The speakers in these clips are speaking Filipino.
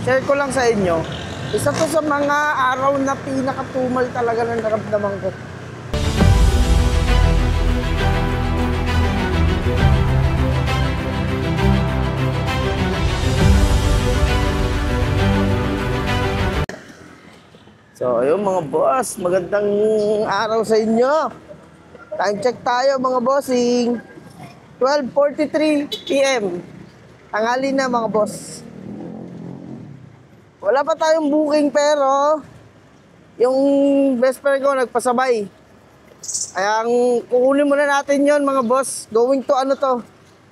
share ko lang sa inyo. Isa to sa mga araw na pinakatumal talaga ng naramdaman ko. So, ayun mga boss, magandang araw sa inyo. Time check tayo mga bossing. 12:43 PM. Tanghali na mga boss. Wala pa tayong booking pero yung best friend ko nagpasabay. Kaya kukunin muna natin yon mga boss. Going to ano to?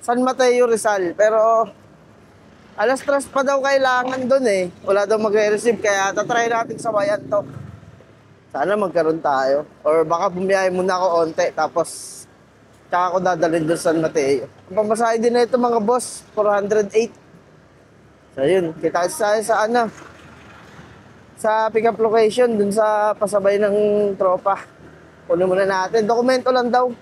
San Mateo, Rizal. Pero alas 3 pa daw kailangan doon eh. Wala daw magre-receive kaya tatry natin sabayan to. Sana magkaroon tayo. Or baka bumiyahe muna ako onte tapos tsaka ako dadalhin doon San Mateo. Ang pamasahe din na ito mga boss, 408. So yun, kita tayo sa ano, sa pick-up location dun sa pasabay ng tropa. Kunin muna natin. Dokumento lang daw.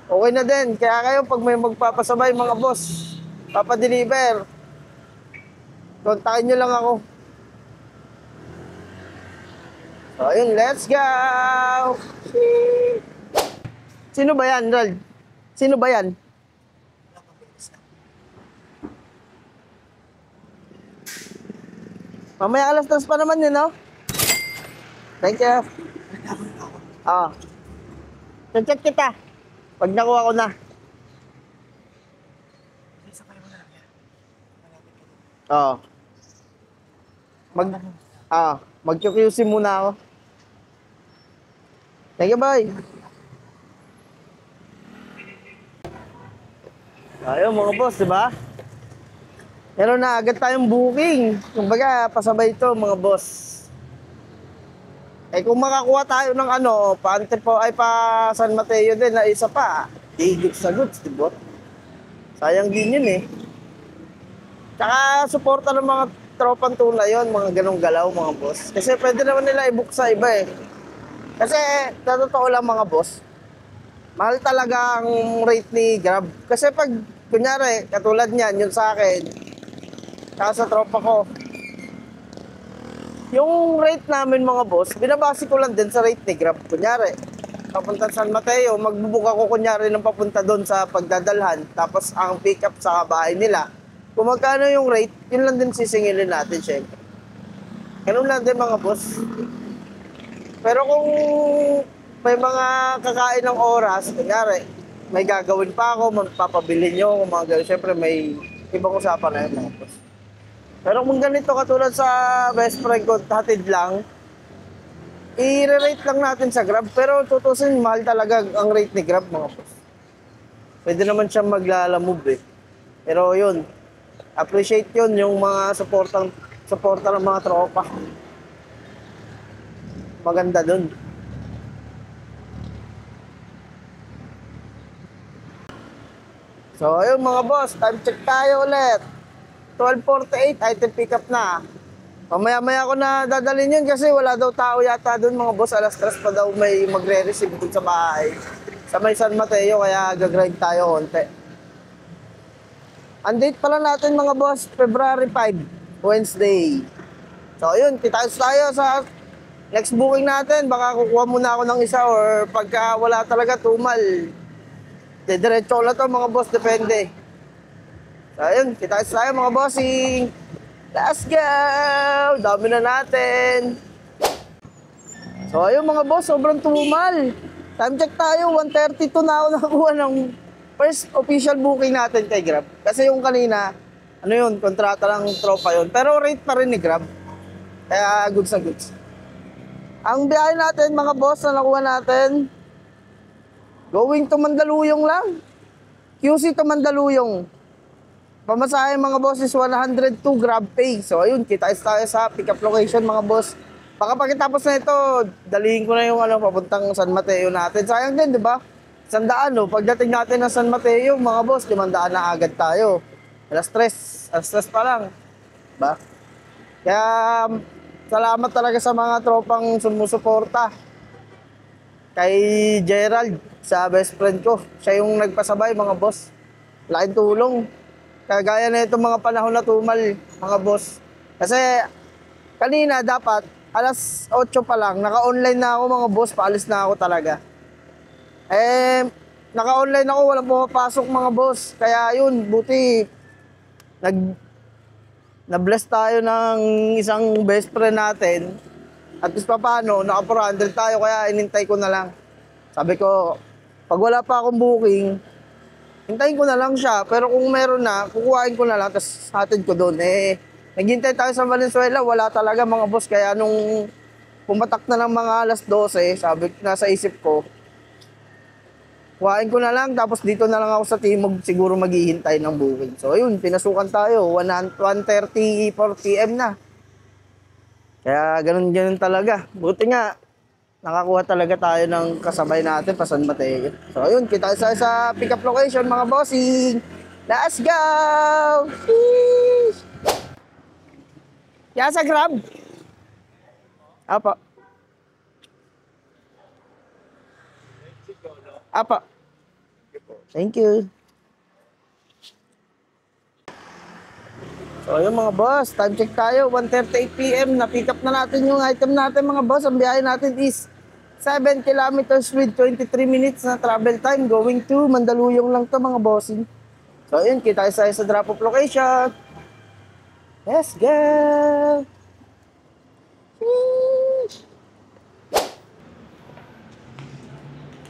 Okay na din. Kaya kayo pag may magpapasabay mga boss, papadeliver, kontakin nyo lang ako. So, ayun, let's go! Sino ba yan, Rald? Sino ba yan? Mamaya alas 3 pa naman yun, no? Thank you. Oo. Check kita. Pag nakuha ko na. Oo. Mag-QC muna ako. Thank you, bye. Ayun, mga boss, diba? Meron na agad tayong booking. Kumbaga, pasabay ito, mga boss. Eh, kung makakuha tayo ng ano, pa San Mateo din na isa pa, higit sa goods, diba? Sayang din yun eh. Tsaka, suporta ng mga tropang tula yun, mga ganong galaw, mga boss. Kasi pwede naman nila i-book sa iba eh. Kasi, sa totoo lang mga boss, mahal talaga ang rate ni Grab. Kasi pag, kunyari, katulad niyan, yun sa akin, saka sa tropa ko, yung rate namin mga boss, binabase ko lang din sa rate ni Grab. Kunyari, papunta San Mateo, magbubook ako kunyari ng papunta doon sa pagdadalhan, tapos ang pick up sa bahay nila. Kung magkano yung rate, yun lang din sisingilin natin, syempre. Ganun lang din mga boss. Pero kung may mga kakain ng oras, kunyari, may gagawin pa ako, magpapabili nyo, kung mga gano'n, syempre may ibang usapan na yun mga boss. Pero kung ganito katulad sa best friend ko, hatid lang, i-rate lang natin sa Grab. Pero tutusin, mahal talaga ang rate ni Grab mga boss. Pwede naman siyang maglalamove eh. Pero yun, appreciate yun yung mga suporta ng mga tropa. Maganda dun. So ayun mga boss, time check tayo ulit. 12:48, item pick up na. Mamaya-maya ko na dadalhin yun kasi wala daw tao yata dun mga boss. Alas 3 pa daw may magre-receive dun sa bahay. Sa may San Mateo, kaya gagrind tayo konti. Ang date pala natin mga boss, February 5, Wednesday. So ayun, kita tayo sa next booking natin. Baka kukuha muna ako ng isa or pagka wala talaga tumal, diretso na to mga boss, depende. So ayun, kita tayo mga bossing. Let's go! Dami na natin. So ayun mga boss, sobrang tumal. Time check tayo, 1:32 na ako nakakuha ng first official booking natin kay Grab. Kasi yung kanina, ano yun, kontrata lang tropa yun. Pero rate pa rin ni Grab. Kaya goods na goods. Ang biyahe natin mga boss na nakuha natin, going to Mandaluyong lang. QC to Mandaluyong. Pamasahe mga boss is 102 Grab Pay. So ayun, kita tayo sa pick up location mga boss. Baka pagkatapos na ito, dalihin ko na yung papuntang San Mateo natin. Sayang din, di ba? 100 no? Pagdating natin ng San Mateo, mga boss, 500 na agad tayo. Alas 3 pa lang. Diba? Kaya, salamat talaga sa mga tropang sumusuporta. Kay Gerald, sa best friend ko. Siya yung nagpasabay, mga boss. Laking tulong. Kagaya na itong mga panahon na tumal, mga boss. Kasi kanina dapat alas 8 pa lang, naka-online na ako mga boss, paalis na ako talaga. Eh, naka-online ako, walang pumapasok mga boss. Kaya yun, buti nag na-bless tayo ng isang best friend natin. At least pa paano, naka-400 tayo, kaya inintay ko na lang. Sabi ko, pag wala pa akong booking, hintayin ko na lang siya. Pero kung meron na, kukuhain ko na lang, tapos hatid ko doon. Eh, naghintay tayo sa Valenzuela, wala talaga mga boss. Kaya nung pumatak na ng mga alas 12, sabi ko, nasa isip ko, kuhain ko na lang, tapos dito na lang ako sa Timog, siguro maghihintay ng booking. So ayun, pinasukan tayo, 1:30 p.m. na. Kaya ganun talaga. Buti nga, nakakuha talaga tayo ng kasabay natin pa San Mateo. So ayun, kita tayo sa pick-up location mga bossing. Let's go! Sheesh! Kaya sa Grab? Apa? Apa? Thank you. So yun mga boss, time check tayo, 1:38 p.m. Na-pick up na natin yung item natin mga boss. Ang biyahe natin is 7 kilometers with 23 minutes na travel time. Going to Mandaluyong lang to mga bossing. So yun, kita tayo sa drop-off location. Let's go! Sheesh!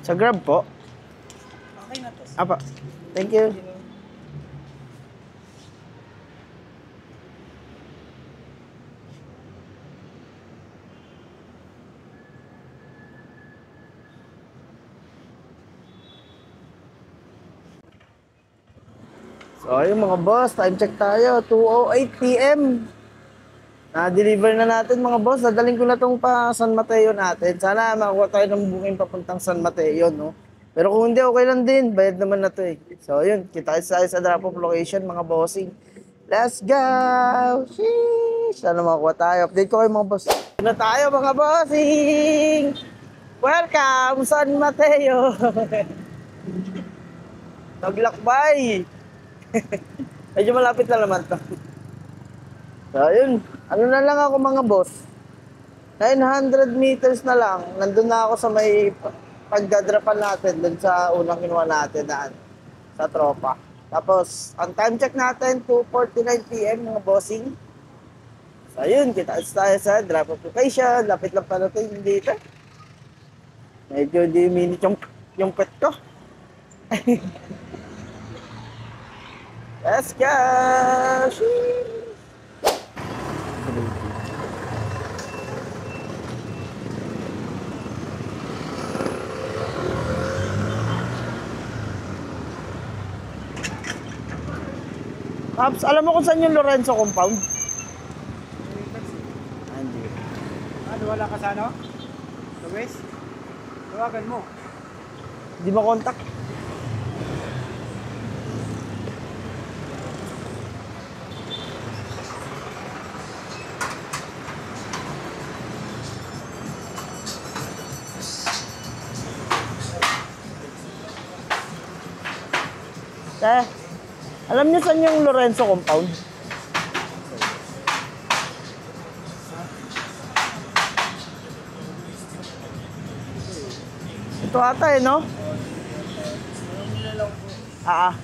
Sa Grab po. Okay na to. Apa. Thank you. So ayun mga boss, time check tayo, 2:08 p.m. Na-deliver na natin mga boss, dadaling ko na tong pa San Mateo natin. Sana makuha tayo ng booking papuntang San Mateo, no? Pero kung hindi, okay lang din, bayad naman na to eh. So ayun, kita tayo sa drop-off location mga bossing. Let's go! Sheesh! Sana makuha tayo. Update ko kayo mga boss. Na tayo mga bossing! Welcome San Mateo! Naglakbay! Medyo malapit na naman to. So, yun. Ano na lang ako mga boss. 900 meters na lang. Nandun na ako sa may pagdadrapan natin dun sa unang kinuha natin na sa tropa. Tapos, ang time check natin, 2:49 p.m. mga bossing. So, yun. Kita tayo sa drop-off location. Lapit lang pala ito yung dito. Medyo di minute yung pet ko. Let's go! Pops, alam mo kung saan yung Lorenzo compound? Hindi. Ano, wala ka sa ano? Sa West? Tawagan mo. Di ba contact? Alam niyo saan yung Lorenzo compound? Ito ata eh, no? Ah.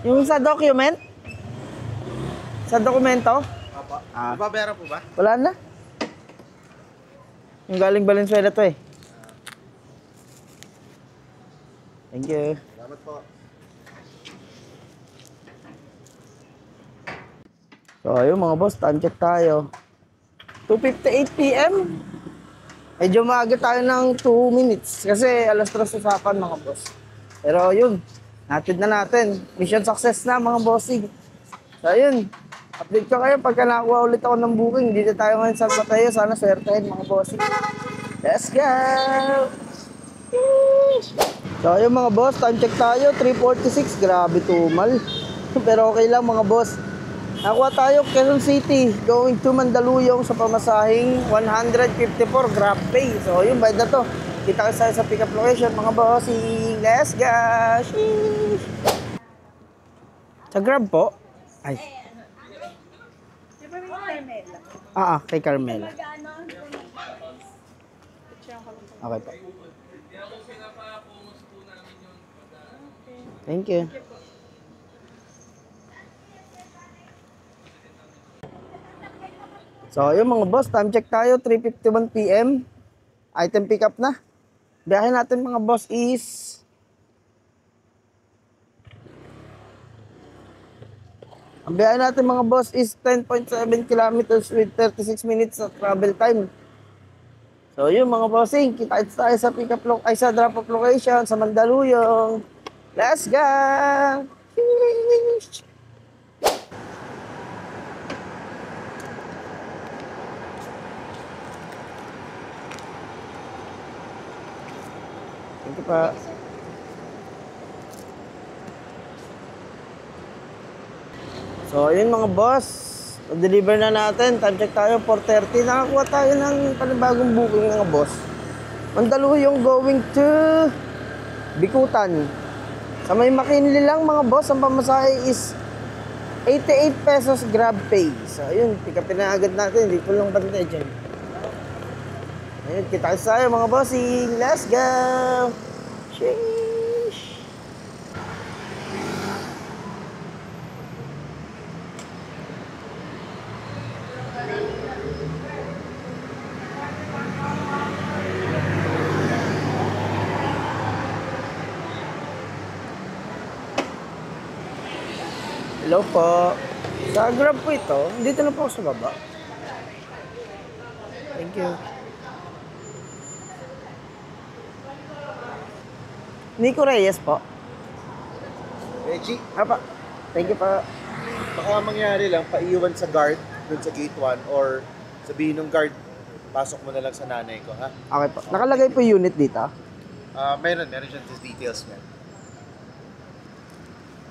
Yung sa document? Sa dokumento? Apa. Ah. Babayaran po ba? Wala na. Yung galing Valenzuela to eh. Thank you. Salamat po. So ayun mga boss, time check tayo. 2:58 p.m. Medyo maaga tayo ng 2 minutes kasi alas 3 usapan mga boss. Pero yun, natid na natin. Mission success na mga bossing. So ayun, update ko kayo pagka nakuha ulit ako ng booking. Dito tayo ngayon sa San Mateo. Sana swertehin mga bossing. Let's go! So ayun mga boss, time check tayo. 3:46, grabe tumal. Pero okay lang mga boss. Nakuha tayo Quezon City going to Mandaluyong sa pamasahing 154 Grab Pay. So yun, bayad na to. Kita tayo sa pick up location mga bossing. Let's go! Sheesh! Sa Grab po? Ay. Kay Carmela. Okay po. Thank you. So, yun mga boss, time check tayo, 3:51 PM. Item pick up na. Biyahe natin mga boss is ang biyahe natin mga boss is 10.7 kilometers with 36 minutes na travel time. So, yun mga bossing, kita tayo sa pick up sa drop off location sa Mandaluyong. Let's go! Sheesh! Thank you pa. So, yun mga boss. Deliver na natin. Time check tayo, 4:30. Nakakuha tayo ng panibagong booking mga boss. Mandaluyong going to Bikutan. Sa may McKinley lang mga boss, ang pamasahe is 88 pesos Grab Pay. So, yun. Pick upin na agad natin. Hindi ko lang bantay dyan. Ayun, kita tayo mga bossing. Let's go! Sheesh! Hello po. Sa Grab po ito. Dito na po ako sa baba. Thank you. Nico Reyes po. Reggie, Apa. Thank you po. baka mangyari lang, paiwan sa guard dun sa gate 1 or sabihin ng guard, pasok mo na lang sa nanay ko, ha? Okay po. Nakalagay po yung unit dito. Meron siya sa details niya.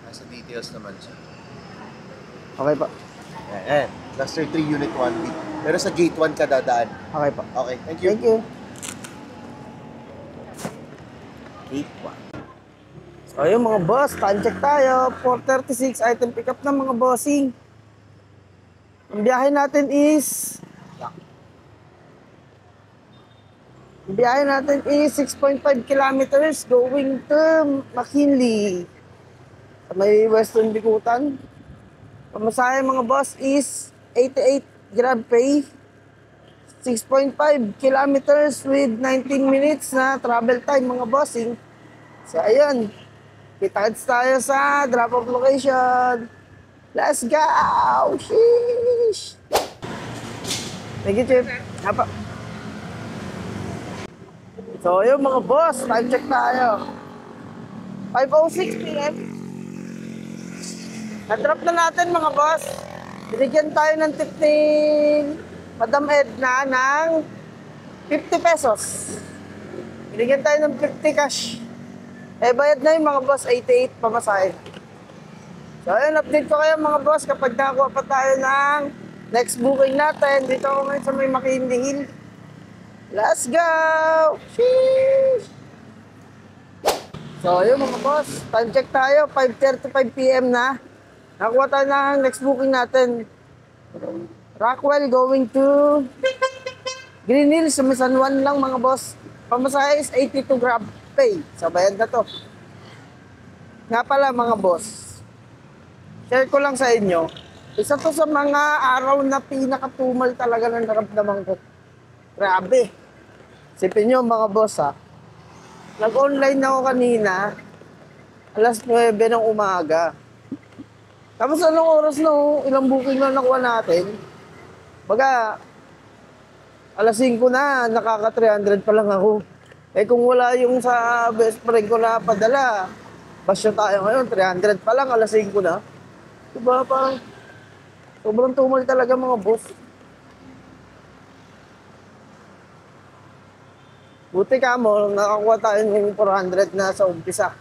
Nasa details naman siya. Okay po. Ayan, Cluster 3 Unit 1B. Pero sa gate 1 ka dadaan. Okay po. Okay, thank you. Thank you. Gate 1. So ayun mga boss, time check tayo. 4:36 item pick up na mga bossing. Ang biyahe natin is 6.5 kilometers going to McKinley. Sa may Western Bikutan. Pamasahe mga boss is 88 Grab Pay. 6.5 kilometers with 19 minutes na travel time mga bossing. So ayun, kita-kits tayo sa drop-off location. Let's go! Sheesh! Thank you, Chip. Apa. So ayun mga boss, time check tayo. 5:06 PM. Na-drop na natin mga boss. Binigyan tayo ng tip ni Madam Edna ng 50 pesos. Binigyan tayo ng 50 cash. Bayad na yung mga boss, 88 pamasahe. So ayun, update ko kayo mga boss kapag nakakuha pa tayo ng next booking natin. Dito ako ngayon sa may McKinley Hill. Let's go! Sheesh! So ayun mga boss, time check tayo, 5:35 PM na. Nakuha tayo ng next booking natin. Rockwell going to Green Hills, sa San Juan lang mga boss. Pamasahe is 82 Grab Pay. So bayad na to. Nga pala mga boss, share ko lang sa inyo, isa to sa mga araw na pinakatumal talaga ng naramdaman ko. Grabe. Sipin nyo mga boss ha, nag-online ako kanina, alas 9 ng umaga. Tapos anong oras na ilang booking na nakuha natin? Baga, alas 5 na, nakaka 300 pa lang ako. Kung wala yung sa best friend ko na padala, basyo tayo ngayon, 300 pa lang, alas 5 na. Diba parang, sobrang tumal talaga mga boss. Buti ka mo, nakakuha tayo ng 400 na sa umpisa.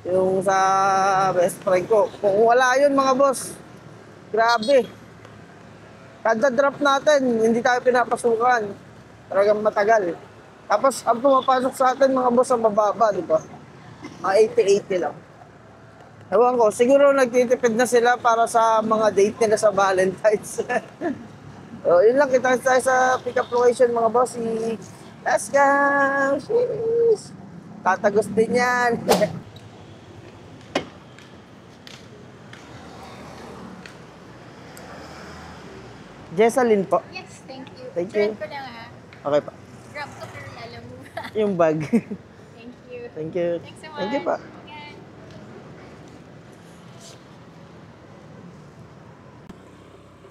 Yung sa best friend ko. Kung wala yun mga boss, grabe. Kada drop natin, hindi tayo pinapasukan. Talagang matagal. Tapos ang pumapasok sa atin mga boss ang mababa, di ba? Mga 80-80 lang. Ewan ko, siguro nagtitipid na sila para sa mga date nila sa Valentine's. So, yun lang, kita tayo sa pick-up location mga boss. Let's go! Sheesh! Tatagos din yan. Jessalyn po. Yes, thank you. Thank you. Turn ko lang ha. Okay pa. Grab ko pero alam mo. Yung bag. Thank you. Thank you. Thanks so much. Thank you pa. Yan.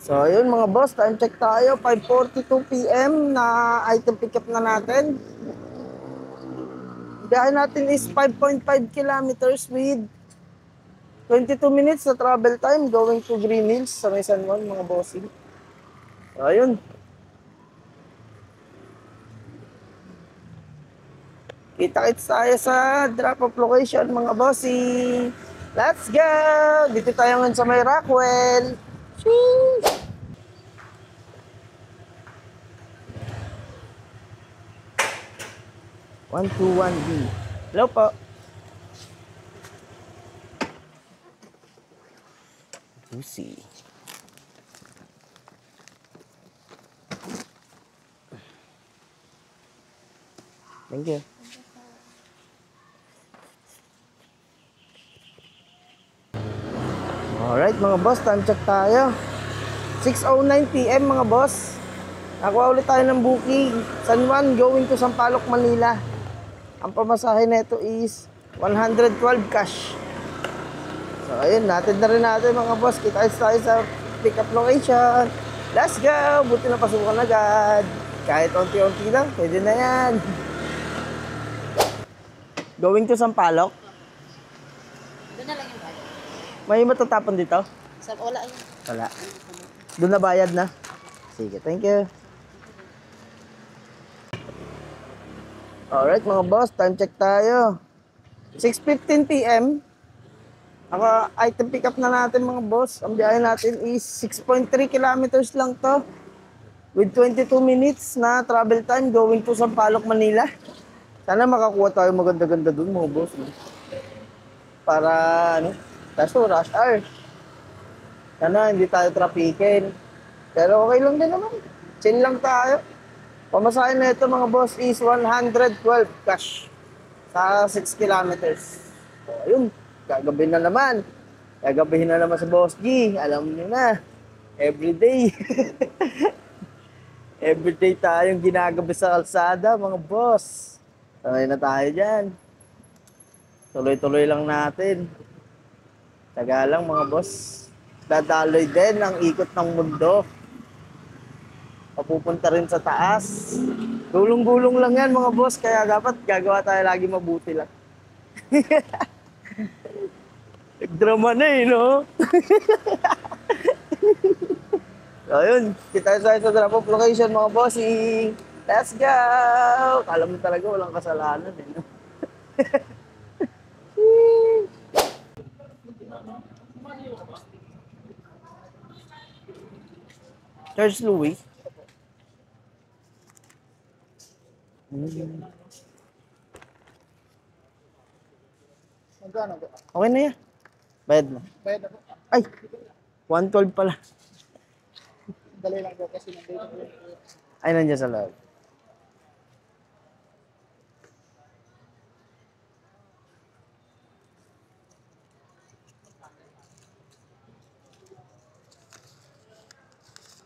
So, yun mga boss, time check tayo. 5:42 PM na item pickup na natin. Biyahe natin is 5.5 kilometers with 22 minutes na travel time going to Green Hills sa May San Juan, mga bossing. So, ayun. Kita-kits tayo sa drop-off location, mga bossing. Let's go! Dito tayo ngayon sa May Rockwell. Sheesh! One, two, one, B. Hello po. Juicy. Thank you. Alright mga boss, time check tayo. 6:09 PM mga boss. Nakuha ulit tayo ng booking. San Juan going to Sampaloc, Manila. Ang pamasahe nito is 112 cash. So ayun, natin na rin natin mga boss. Kita tayo sa pick-up location. Let's go! Buti na pasukan agad. Kahit onti-onti lang, pwede na yan. Going to Sampaloc. Doon na lang yung bag. May matatapon dito? Sa wala yun. Wala. Doon na bayad na? Sige, thank you. Alright mga boss, time check tayo. 6:15 PM. Ako, item pick up na natin mga boss. Ang biyahe natin is 6.3 kilometers lang to. With 22 minutes na travel time going to Sampaloc, Manila. Sana makakuha tayo maganda-ganda dun mga boss. Para ano, kaso rush hour. Sana hindi tayo trapikin. Pero okay lang din naman. Chill lang tayo. Pamasahin na ito mga boss is 112 cash sa 6 kilometers. So, ayun, gagabihin na naman. Gagabihin na naman sa Boss G. Alam niyo na, everyday. Everyday tayong ginagabi sa kalsada mga boss. Sanay na tayo dyan. Tuloy-tuloy lang natin. Taga lang mga boss. Dadaloy din ang ikot ng mundo. Papupunta rin sa taas. Gulong-gulong lang yan mga boss. Kaya dapat gagawa tayo lagi mabuti lang. Nagdrama na eh, no? So, ayun. Kita tayo sa drop-off location mga bossing. Let's go! Kala mo talaga walang kasalanan eh, no? George Louis. Magkano ba? Okay na yan. Bayad na. Bayad ako. Ay! 112 pala. Dali lang po kasi nandito po. Ay, nandiyan sa loob.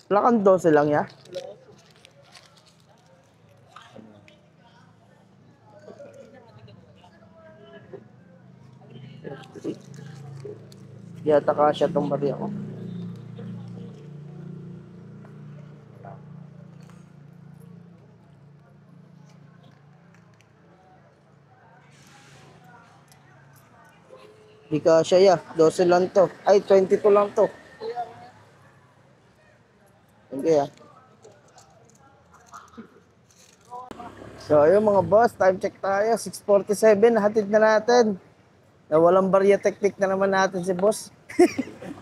Wala kang 12 lang, ya? Yata kasya tong bari ako. Di kasya ya, 12 lang to. Ay, 22 lang to. Okay ah. So ayun mga boss, time check tayo. 6:47, hatid na natin. Na walang barya technique na naman natin si boss.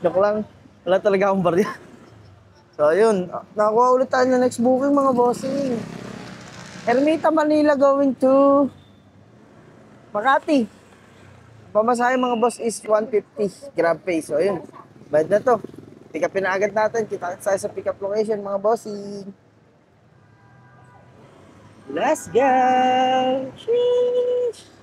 Joke lang. Wala talaga akong barya. So, ayun. Nakakuha ulit tayo ng next booking, mga bossing. Ermita, Manila going to Makati. Pamasahe, mga boss, is 150. Grab pay. So, ayun. Bayad na to. Pick upin na agad natin. Kita tayo sa pick up location, mga bossing. Let's go! Sheesh!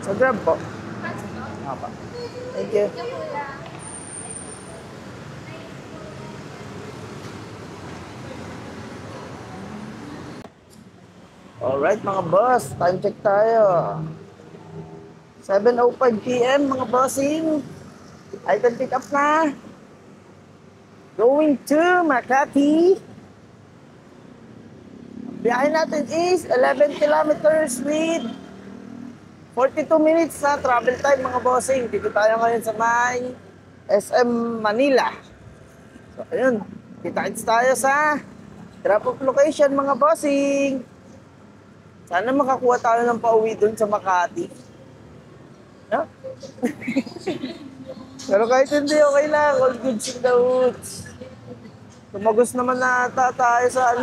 So, grab po. Apa. Thank you. Alright, mga boss. Time check tayo. 7:05 PM, mga bossing. I can pick up na. Going to Makati. Biyahe natin is 11 kilometers with 42 minutes na travel time, mga bossing. Dito tayo ngayon sa may SM Manila. So, ayun. Kita-kits tayo sa drop-off location, mga bossing. Sana makakuha tayo ng pauwi dun sa Makati. No? Pero kahit hindi, okay lang. All goods in the hoods. Tumagos naman na ata tayo sa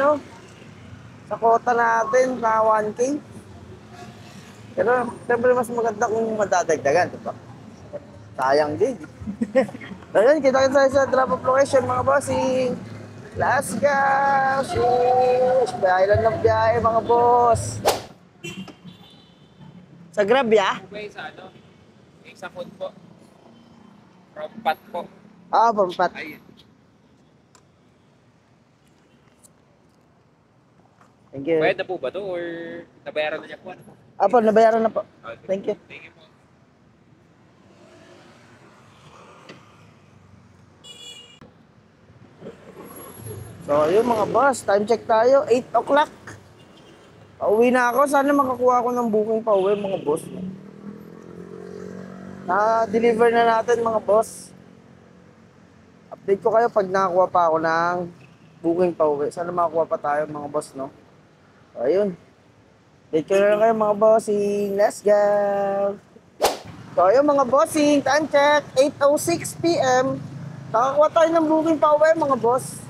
sa quota natin na 1K. Pero siyempre mas maganda kung madadagdagan, diba? Sayang din. Ayun, kita sa drop-off location, mga bossing. Let's go! Sheesh! Biyahe lang ng biyahe, mga boss. Sa Grab, ya? Way sa sa food po. From Pat po. Ah, pampat. Ayun. Thank you. Bayad na po ba to or nabayaran na niya po? Apo, nabayaran na po. Okay. Thank you. Thank you po. So, yun mga boss, time check tayo, 8 o'clock. Pauwi na ako, sana makakuha ako ng booking pa uwi, mga boss. Na-deliver na natin, mga boss. Update ko kayo pag nakakuha pa ako ng booking pa uwi. Sana makakuha pa tayo, mga boss, no? So, ayun. Update ko na lang kayo, mga bossing. Let's go! So, ayun, mga bossing, time check, 8:06 PM. Nakakuha tayo ng booking pa uwi, mga boss.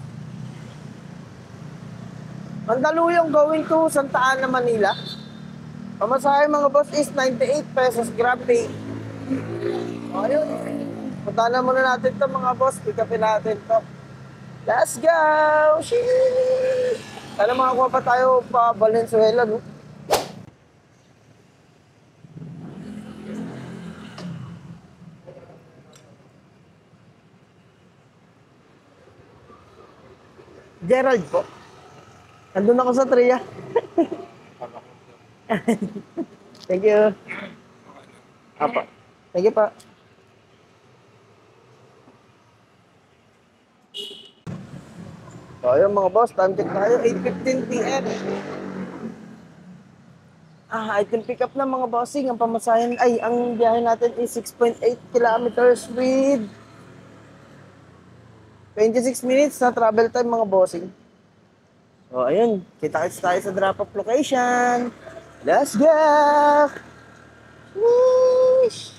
Mandaluyong going to Santa Ana, Manila. Pamasahe, mga boss, is 98 pesos. Grab pay. O, ayun. Punta na muna natin to mga boss. Pick upin natin to. Let's go! Sheesh! Sana makakuha pa tayo pa Valenzuela, no? Gerald po. Nandun ako sa Tria. Thank you. Apa. Thank you pa. So, ayun mga boss, time check tayo, 8:15 p.m. Item pick up na mga bossing. Ang pamasahin, ang biyahe natin is 6.8 kilometers with 26 minutes na travel time mga bossing. So, ayun, kita-kits tayo sa drop-off location. Let's go! Wish!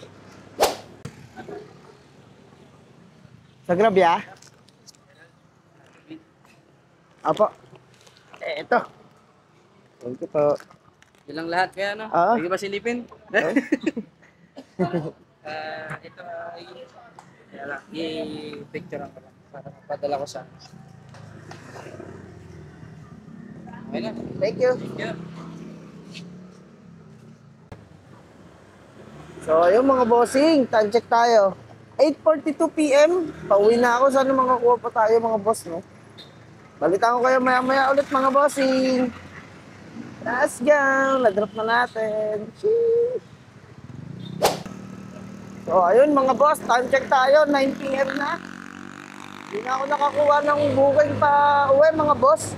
Sa Grab, ya? Apo. Ito. Thank you po. Yun lang lahat kaya, no? Ah. Sige ba silipin? Ito ay... Kaya lang, i-picture ko lang para mapadala ko sa... Okay na. Thank you. Thank you. So, ayun mga bossing, time check tayo. 8:42 p.m. Pauwi na ako. Sana makakuha pa tayo mga boss, no? Balitaan ko kayo maya-maya ulit mga bossing. Let's go! Na-drop na natin. Sheesh. So, ayun mga boss, time check tayo. 9 p.m. na. Hindi na ako nakakuha ng booking pa uwi mga boss.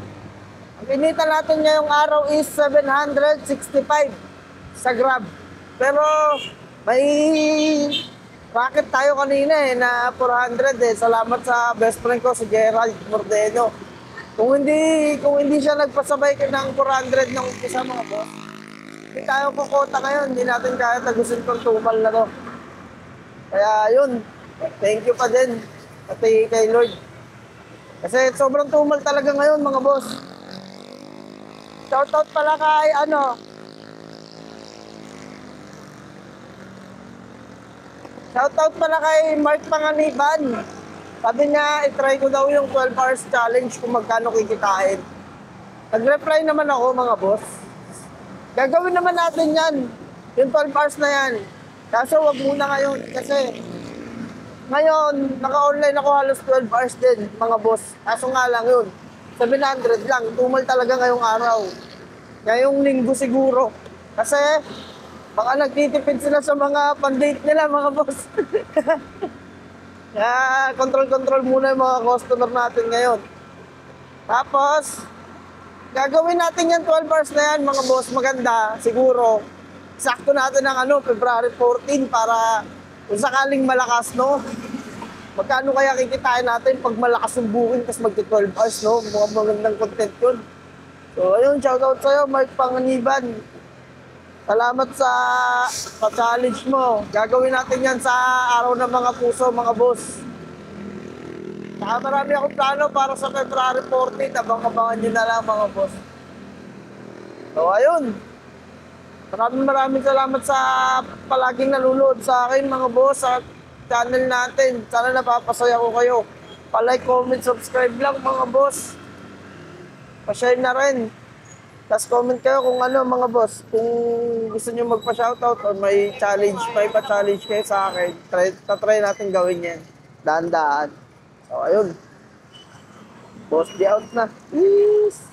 Ang kinita natin ngayong araw is 765 sa Grab. Pero may racket tayo kanina na 400 Salamat sa best friend ko si Gerald Mordeno. Kung hindi siya nagpasabay ng 400 ng umpisa mga boss, hindi tayo kukota ngayon. Hindi natin kaya tagusin tong tumal na to. Kaya yun, thank you pa din pati kay Lord. Kasi sobrang tumal talaga ngayon mga boss. Shoutout pala kay Shoutout pala kay Mark Panganiban. Sabi niya, itry ko daw yung 12 hours challenge kung magkano kikitain. Nag-reply naman ako mga boss. Gagawin naman natin yan. Yung 12 hours na yan. Kaso wag muna ngayon kasi ngayon, naka-online ako halos 12 hours din mga boss. Kaso nga lang yun. 700 lang. Tumal talaga ngayong araw. Ngayong linggo siguro. Kasi baka nagtitipid sila sa mga pandate nila mga boss. Kaya control muna yung mga customer natin ngayon. Tapos, gagawin natin yan 12 hours na yan mga boss. Maganda, siguro. Sakto natin ng February 14 para kung sakaling malakas, no? Magkano kaya kikitain natin pag malakas yung booking tapos magti-12 hours, no? Mukhang magandang content yun. So, ayun, shoutout sa'yo, Mark Panganiban. Salamat sa challenge mo. Gagawin natin yan sa araw ng mga puso, mga boss. Saka marami akong plano para sa February 14. Abang-abangan nyo na lang, mga boss. So, ayun. Maraming salamat sa palaging nanonood sa akin, mga boss, sa channel natin. Sana napapasaya ko kayo. Pa-like, comment, subscribe lang, mga boss. Pa-share na rin. Tapos comment kayo kung mga boss, kung gusto nyo magpa-shoutout or may challenge, may pa-challenge kayo sa akin, try natin gawin yan. Daan-daan. So, ayun. Boss, di out na. Peace!